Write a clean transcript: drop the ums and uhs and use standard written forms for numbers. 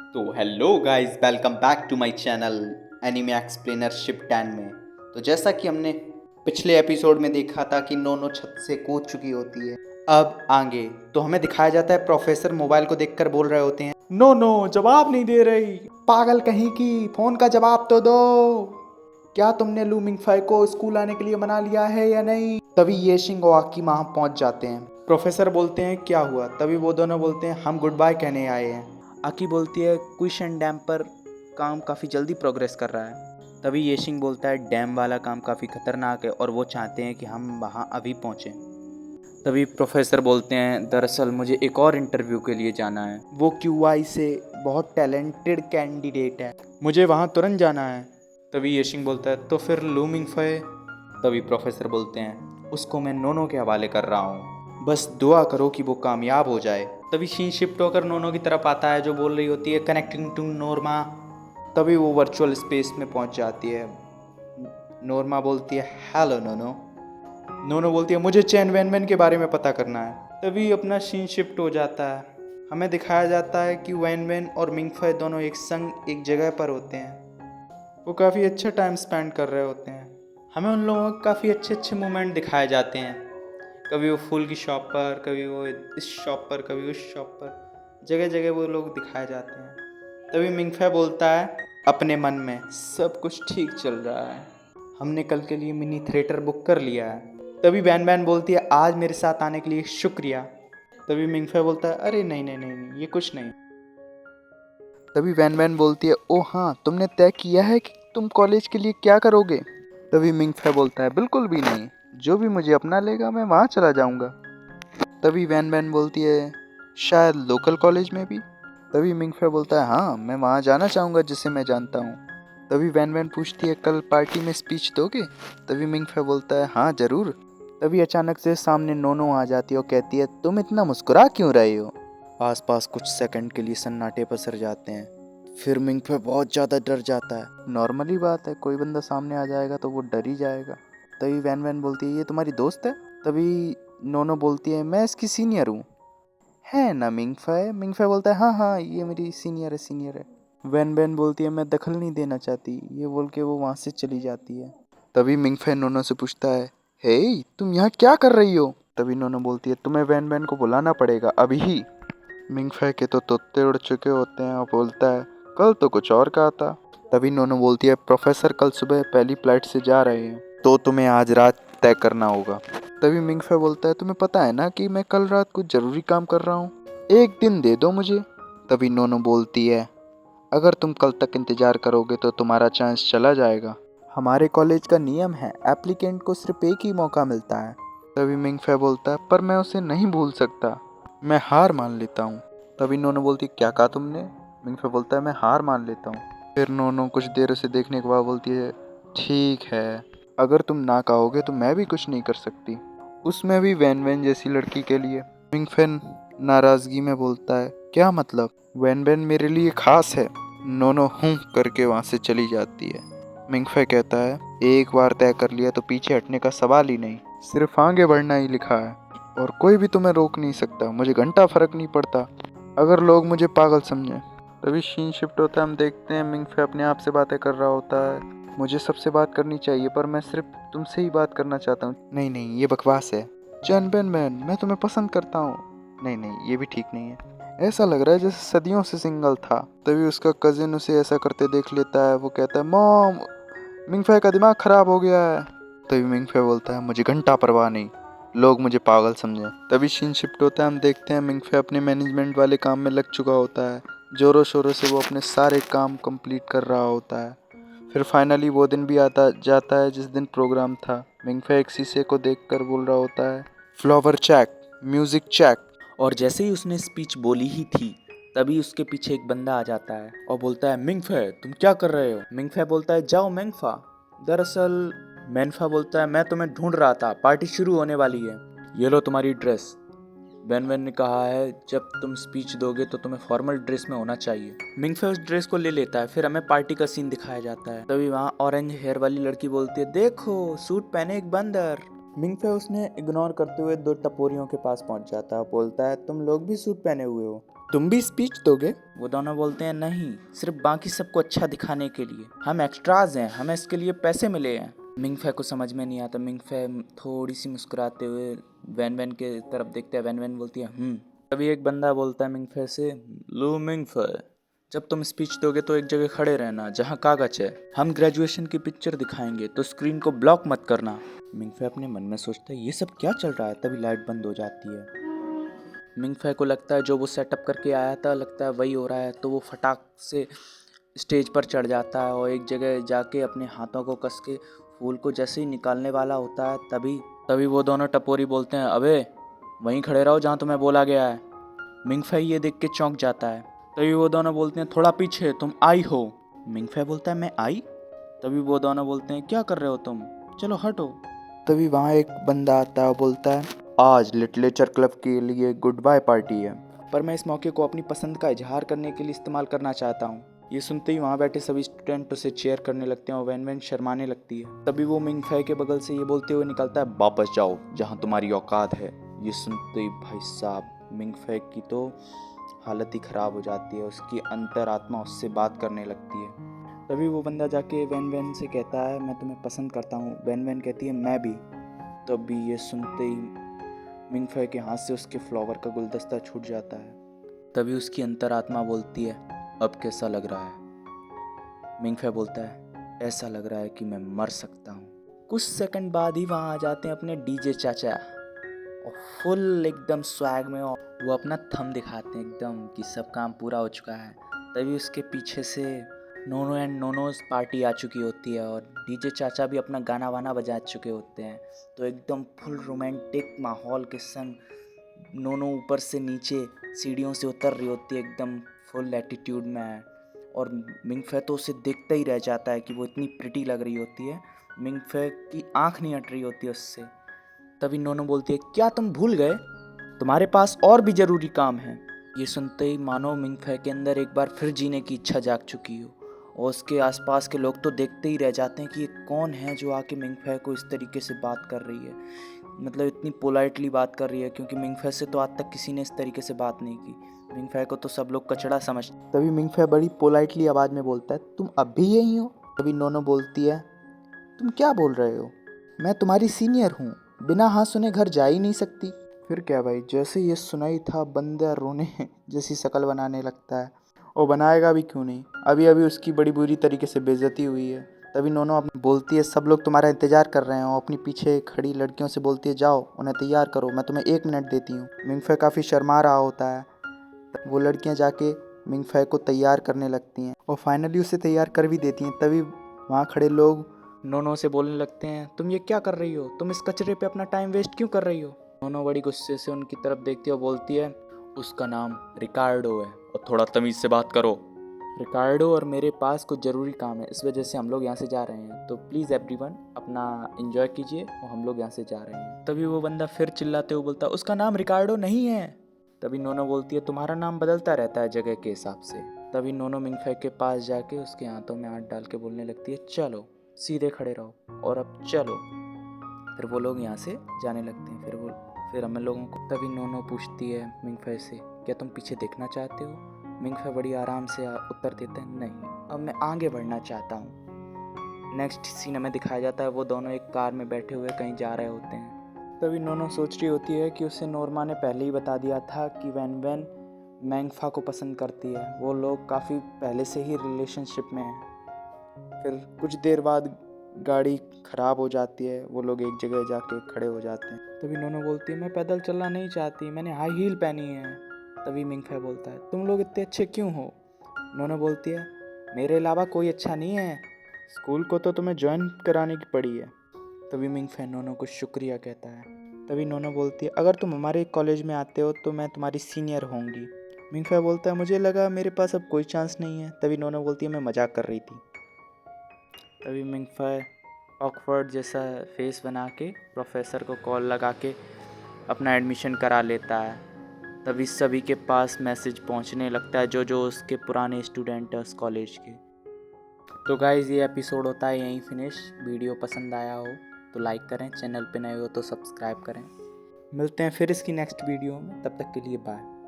तो hello guys, welcome back to my channel anime explainership 10 में। तो जैसा कि हमने पिछले एपिसोड में देखा था कि नोनो छत से कूद चुकी होती है। अब आगे तो हमें दिखाया जाता है प्रोफेसर मोबाइल को देखकर बोल रहे होते हैं, नो नो जवाब नहीं दे रही, पागल कहीं की, फोन का जवाब तो दो। क्या तुमने लू मिंगफाई को स्कूल आने के लिए मना लिया है या नहीं? तभी ये शिंग और आकी वहां पहुंच जाते हैं। प्रोफेसर बोलते हैं क्या हुआ? तभी वो दोनों बोलते हैं हम गुड बाय कहने आए हैं। आकी बोलती है क्विशन डैम पर काम काफ़ी जल्दी प्रोग्रेस कर रहा है। तभी येशिंग बोलता है डैम वाला काम काफ़ी खतरनाक है और वो चाहते हैं कि हम वहाँ अभी पहुँचें। तभी प्रोफेसर बोलते हैं दरअसल मुझे एक और इंटरव्यू के लिए जाना है, वो क्यूआई से बहुत टैलेंटेड कैंडिडेट है, मुझे वहाँ तुरंत जाना है। तभी येशिंग बोलता है तो फिर लूमिंग फे। तभी प्रोफेसर बोलते हैं उसको मैं नोनो के हवाले कर रहा हूँ, बस दुआ करो कि वो कामयाब हो जाए। तभी शीन शिफ्ट होकर नोनो की तरफ आता है जो बोल रही होती है कनेक्टिंग टू नोरमा। तभी वो वर्चुअल स्पेस में पहुंच जाती है। नोरमा बोलती है हेलो नोनो। नोनो बोलती है मुझे चैन वैन वैन के बारे में पता करना है। तभी अपना सीन शिफ्ट हो जाता है। हमें दिखाया जाता है कि वैन वैन और मिंगफे दोनों एक संग एक जगह पर होते हैं। वो काफ़ी अच्छा टाइम स्पेंड कर रहे होते हैं। हमें उन लोगों के काफ़ी अच्छे अच्छे मोमेंट दिखाए जाते हैं। कभी वो फूल की शॉप पर, कभी वो इस शॉप पर, कभी उस शॉप पर, जगह जगह वो लोग दिखाए जाते हैं। तभी मिंगफे बोलता है अपने मन में सब कुछ ठीक चल रहा है, हमने कल के लिए मिनी थिएटर बुक कर लिया है। तभी बैन बैन बोलती है आज मेरे साथ आने के लिए शुक्रिया। तभी मिंगफे बोलता है अरे नहीं नहीं नहीं नहीं, ये कुछ नहीं। तभी वैन वैन बोलती है ओ हाँ, तुमने तय किया है कि तुम कॉलेज के लिए क्या करोगे? तभी मिंगफे बोलता है बिल्कुल भी नहीं, जो भी मुझे अपना लेगा मैं वहाँ चला जाऊँगा। तभी वैन वैन बोलती है शायद लोकल कॉलेज में भी। तभी मिंगफे बोलता है हाँ, मैं वहाँ जाना चाहूँगा जिसे मैं जानता हूँ। तभी वैन वैन पूछती है कल पार्टी में स्पीच दोगे? तभी मिंगफे बोलता है हाँ ज़रूर। तभी अचानक से सामने नोनो आ जाती है और कहती है तुम इतना मुस्कुरा क्यों रहे हो? आसपास कुछ सेकंड के लिए सन्नाटे पसर जाते हैं। फिर मिंगफे बहुत ज़्यादा डर जाता है। नॉर्मली बात है, कोई बंदा सामने आ जाएगा तो वो डर ही जाएगा। तभी वैन वैन बोलती है ये तुम्हारी दोस्त है? तभी नोनो बोलती है मैं इसकी सीनियर हूँ। है ना मिंगफे? मिंगफे बोलता है हाँ हाँ, ये मेरी सीनियर है, सीनियर है। वैन वैन बोलती है मैं दखल नहीं देना चाहती, ये बोल के वो वहाँ से चली जाती है। तभी मिंगफे नोनो से पूछता है हे तुम यहाँ क्या कर रही हो? तभी नोनो बोलती है तुम्हें वैन वैन को बुलाना पड़ेगा अभी ही। मिंगफे के तो तोते उड़ चुके होते हैं और बोलता है कल तो कुछ और कहा था। तभी नोनो बोलती है प्रोफेसर कल सुबह पहली फ्लाइट से जा रहे हैं तो तुम्हें आज रात तय करना होगा। तभी मिंगफे बोलता है तुम्हें पता है ना कि मैं कल रात कुछ जरूरी काम कर रहा हूँ, एक दिन दे दो मुझे। तभी नोनो बोलती है अगर तुम कल तक इंतजार करोगे तो तुम्हारा चांस चला जाएगा, हमारे कॉलेज का नियम है एप्लीकेंट को सिर्फ एक ही मौका मिलता है। तभी मिंगफे बोलता है पर मैं उसे नहीं भूल सकता, मैं हार मान लेता हूँ। तभी नोनो बोलती क्या कहा तुमने? मिंगफे बोलता है मैं हार मान लेता हूँ। फिर नोनो कुछ देर उसे देखने के बाद बोलती है ठीक है, अगर तुम ना कहोगे तो मैं भी कुछ नहीं कर सकती, उसमें भी वैन वैन जैसी लड़की के लिए। मिंगफे नाराजगी में बोलता है क्या मतलब? वैन वैन मेरे लिए खास है। नोनो हूँ करके वहाँ से चली जाती है। मिंगफे कहता है एक बार तय कर लिया तो पीछे हटने का सवाल ही नहीं, सिर्फ आगे बढ़ना ही लिखा है और कोई भी तुम्हें रोक नहीं सकता, मुझे घंटा फर्क नहीं पड़ता अगर लोग मुझे पागल समझें। तभी सीन शिफ्ट होता है, हम देखते हैं मिंगफे अपने आप से बातें कर रहा होता है, मुझे सबसे बात करनी चाहिए पर मैं सिर्फ तुमसे ही बात करना चाहता हूँ। नहीं नहीं ये बकवास है। चैन बैन मैन मैं तुम्हें पसंद करता हूँ। नहीं नहीं ये भी ठीक नहीं है, ऐसा लग रहा है जैसे सदियों से सिंगल था। तभी उसका कजिन उसे ऐसा करते देख लेता है, वो कहता है मॉम मिंगफे का दिमाग खराब हो गया है। तभी मिंगफे बोलता है मुझे घंटा परवाह नहीं, लोग मुझे पागल समझे। तभी सीन शिफ्ट होता है, हम देखते हैं मिंगफे अपने मैनेजमेंट वाले काम में लग चुका होता है, जोरों शोरों से वो अपने सारे काम कंप्लीट कर रहा होता है। फिर फाइनली वो दिन भी आता जाता है जिस दिन प्रोग्राम था। मिंगफे एक शीशे को देखकर बोल रहा होता है फ्लावर चेक, म्यूजिक चेक। और जैसे ही उसने स्पीच बोली ही थी तभी उसके पीछे एक बंदा आ जाता है और बोलता है मिंगफे तुम क्या कर रहे हो? मिंगफे बोलता है जाओ मेंगफा। दरअसल मेंफा बोलता है मैं तुम्हें ढूंढ रहा था, पार्टी शुरू होने वाली है, ये लो तुम्हारी ड्रेस। वैन वैन ने कहा है जब तुम स्पीच दोगे तो तुम्हें फॉर्मल ड्रेस में होना चाहिए। मिंगफे उस ड्रेस को ले लेता है। फिर हमें पार्टी का सीन दिखाया जाता है। तभी वहाँ ऑरेंज हेयर वाली लड़की बोलती है देखो सूट पहने एक बंदर। मिंगफे उसने इग्नोर करते हुए दो टपोरियों के पास पहुंच जाता है, बोलता है तुम लोग भी सूट पहने हुए हो? तुम भी स्पीच दोगे? वो दोनों बोलते हैं नहीं, सिर्फ बाकी सबको अच्छा दिखाने के लिए, हम एक्स्ट्राज हैं, हमें इसके लिए पैसे मिले हैं। मिंगफे को समझ में नहीं आता। मिंगफे थोड़ी सी मुस्कुराते हुए वैन वैन के तरफ देखते हैं। वैन वैन बोलती है तभी एक बंदा बोलता है मिंगफे से, लो मिंगफे, जब तुम स्पीच दोगे तो एक जगह खड़े रहना जहाँ कागज है, हम ग्रेजुएशन की पिक्चर दिखाएंगे तो स्क्रीन को ब्लॉक मत करना। मिंगफे अपने मन में सोचता है ये सब क्या चल रहा है। तभी लाइट बंद हो जाती है। मिंगफे को लगता है जो वो सेटअप करके आया था, लगता है वही हो रहा है, तो वो फटाक से स्टेज पर चढ़ जाता है और एक जगह जाके अपने हाथों को कस के फूल को जैसे ही निकालने वाला होता है तभी वो दोनों टपोरी बोलते हैं, अबे वहीं खड़े रहो जहाँ तुम्हें बोला गया है। मिंगफे ये देख के चौंक जाता है। तभी वो दोनों बोलते हैं, थोड़ा पीछे, तुम आई हो। मिंगफे बोलता है, मैं आई? तभी वो दोनों बोलते हैं, क्या कर रहे हो तुम, चलो हटो। तभी वहाँ एक बंदा आता है और बोलता है, आज लिटरेचर क्लब के लिए गुड बाय पार्टी है, पर मैं इस मौके को अपनी पसंद का इजहार करने के लिए इस्तेमाल करना चाहता हूँ। ये सुनते ही वहाँ बैठे सभी स्टूडेंट उसे चेयर करने लगते हैं और वैन वैन शर्माने लगती है। तभी वो मिंगफे के बगल से ये बोलते हुए निकलता है, वापस जाओ जहाँ तुम्हारी औकात है। ये सुनते ही भाई साहब मिंगफे की तो हालत ही ख़राब हो जाती है। उसकी अंतरात्मा उससे बात करने लगती है। तभी वो बंदा जाके वैन वैन से कहता है, मैं तुम्हें पसंद करता हूँ। वैन वैन कहती है, मैं भी। तभी ये सुनते ही मिंगफे के हाथ से उसके फ्लावर का गुलदस्ता छूट जाता है। तभी उसकी अंतरात्मा बोलती है, अब कैसा लग रहा है? मिंगफे बोलता है, ऐसा लग रहा है कि मैं मर सकता हूँ। कुछ सेकंड बाद ही वहाँ आ जाते हैं अपने डीजे चाचा और फुल एकदम स्वैग में वो अपना थंब दिखाते हैं एकदम कि सब काम पूरा हो चुका है। तभी उसके पीछे से नोनो एंड नोनोज पार्टी आ चुकी होती है और डीजे चाचा भी अपना गाना वाना बजा चुके होते हैं। तो एकदम फुल रोमांटिक माहौल के संग नोनो ऊपर से नीचे सीढ़ियों से उतर रही होती है, एकदम फुल एटीट्यूड में है। और मिंगफे तो उसे देखता ही रह जाता है कि वो इतनी प्रिटी लग रही होती है। मिंगफे की आंख नहीं हट रही होती है उससे। तभी नोनो बोलती है, क्या तुम भूल गए, तुम्हारे पास और भी जरूरी काम है। ये सुनते ही मानो मिंगफे के अंदर एक बार फिर जीने की इच्छा जाग चुकी हो और उसके आसपास के लोग तो देखते ही रह जाते हैं कि ये कौन है जो आके मिंगफे को इस तरीके से बात कर रही है, मतलब इतनी पोलाइटली बात कर रही है, क्योंकि मिंगफे से तो आज तक किसी ने इस तरीके से बात नहीं की। मिंगफे को तो सब लोग कचड़ा समझते। तभी मिंगफे बड़ी पोलाइटली आवाज़ में बोलता है, तुम अब भी यही हो? तभी नोनो बोलती है, तुम क्या बोल रहे हो, मैं तुम्हारी सीनियर हूँ, बिना हाथ सुने घर जा ही नहीं सकती। फिर क्या भाई, जैसे ये सुनाई था बंदा रोने जैसी शक्ल बनाने लगता है। और बनाएगा भी क्यों नहीं, अभी अभी उसकी बड़ी बुरी तरीके से बेइज्जती हुई है। तभी नोनो अपनी बोलती है, सब लोग तुम्हारा इंतजार कर रहे हैं, और अपनी पीछे खड़ी लड़कियों से बोलती है, जाओ उन्हें तैयार करो, मैं तुम्हें 1 मिनट देती हूँ। मिंगफे काफ़ी शर्मा रहा होता है। वो लड़कियाँ जाके मिंगफे को तैयार करने लगती हैं और फाइनली उसे तैयार कर भी देती हैं। तभी वहाँ खड़े लोग नोनो से बोलने लगते हैं, तुम ये क्या कर रही हो, तुम इस कचरे पे अपना टाइम वेस्ट क्यों कर रही हो? नोनो बड़ी गुस्से से उनकी तरफ देखती है और बोलती है, उसका नाम रिकार्डो है और थोड़ा तमीज़ से बात करो। रिकार्डो और मेरे पास कुछ ज़रूरी काम है, इस वजह से हम लोग यहाँ से जा रहे हैं, तो प्लीज़ एवरीवन अपना एंजॉय कीजिए और हम लोग यहाँ से जा रहे हैं। तभी वो बंदा फिर चिल्लाते हुए बोलता है, उसका नाम रिकार्डो नहीं है। तभी नोनो बोलती है, तुम्हारा नाम बदलता रहता है जगह के हिसाब से। तभी नोनो मिंगफे के पास जाके उसके हाथों में हाथ डाल के बोलने लगती है, चलो सीधे खड़े रहो और अब चलो। फिर वो लोग यहाँ से जाने लगते हैं। फिर हम लोगों को तभी नोनो पूछती है मिंगफे से, क्या तुम पीछे देखना चाहते हो? मिंगफे बड़ी आराम से उत्तर देते हैं, नहीं, अब मैं आगे बढ़ना चाहता हूँ। नेक्स्ट सीन हमें दिखाया जाता है, वो दोनों एक कार में बैठे हुए कहीं जा रहे होते हैं। तभी नोनो सोच रही होती है कि उसे नोरमा ने पहले ही बता दिया था कि वैन वैन मैंगफा को पसंद करती है, वो लोग काफ़ी पहले से ही रिलेशनशिप में हैं। फिर कुछ देर बाद गाड़ी ख़राब हो जाती है, वो लोग एक जगह जाके खड़े हो जाते हैं। तभी नोनो बोलती है, मैं पैदल चलना नहीं चाहती, मैंने हाई हील पहनी है। तभी मिंगफे बोलता है, तुम लोग इतने अच्छे क्यों हो? नोनो बोलती है, मेरे अलावा कोई अच्छा नहीं है, स्कूल को तो तुम्हें ज्वाइन कराने की पड़ी है। तभी मिंगफे नोनो को शुक्रिया कहता है। तभी नोनो बोलती है, अगर तुम हमारे कॉलेज में आते हो तो मैं तुम्हारी सीनियर होंगी। मिंगफे बोलता है, मुझे लगा मेरे पास अब कोई चांस नहीं है। तभी नोनो बोलती है, मैं मजाक कर रही थी। तभी मिंगफे ऑकवर्ड जैसा फेस बना के प्रोफेसर को कॉल लगा के अपना एडमिशन करा लेता है। तभी सभी के पास मैसेज पहुंचने लगता है जो जो उसके पुराने स्टूडेंट हैं उस कॉलेज के। तो गाइज़ ये एपिसोड होता है यहीं फिनिश। वीडियो पसंद आया हो तो लाइक करें, चैनल पे नए हो तो सब्सक्राइब करें। मिलते हैं फिर इसकी नेक्स्ट वीडियो में, तब तक के लिए बाय।